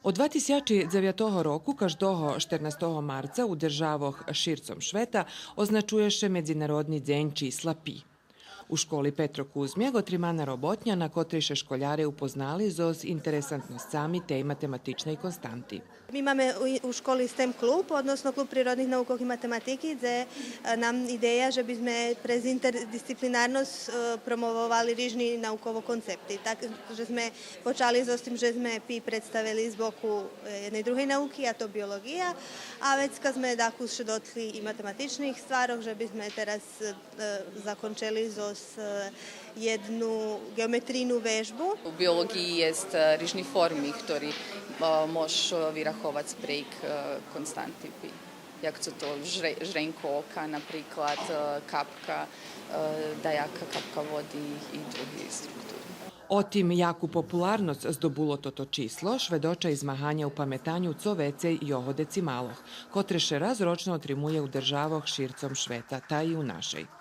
Od 2009 roku každого 14 marca u državoh šircom Šveta označuješ Medzynarodni дзень čísla pi. U školi Petro Kuzmjak od 3 robotnjana, kotriše školjare upoznali z interesantnoscami te matematičnej konstanti. Mi imame u školi STEM klub, odnosno klub prirodnih naukov i matematiki, gde nam ideja, že by sme prez interdisciplinarnosť promovovali rižni naukovo koncepty. Takže sme počali s tým, že sme pi predstavili z boku jednej druhej nauky, a to biologija, a vecka sme dakus dotli i matematičných stvaroch, že by sme teraz zakončili jednu geometrijnu vežbu. U biologiji jest rižni formy, ktorý môž vyrachovať sprejk konstanty pi. Jak sú to žrenko oka, napríklad kapka, dajaka kapka vody i drugi struktúry. Otim jaku popularnost zdobulo toto číslo švedoča i zmahanja u pametanju co vecej joho decimaloh, kotreše razročno otrimuje u državoh šircom Šveta, ta i u našej.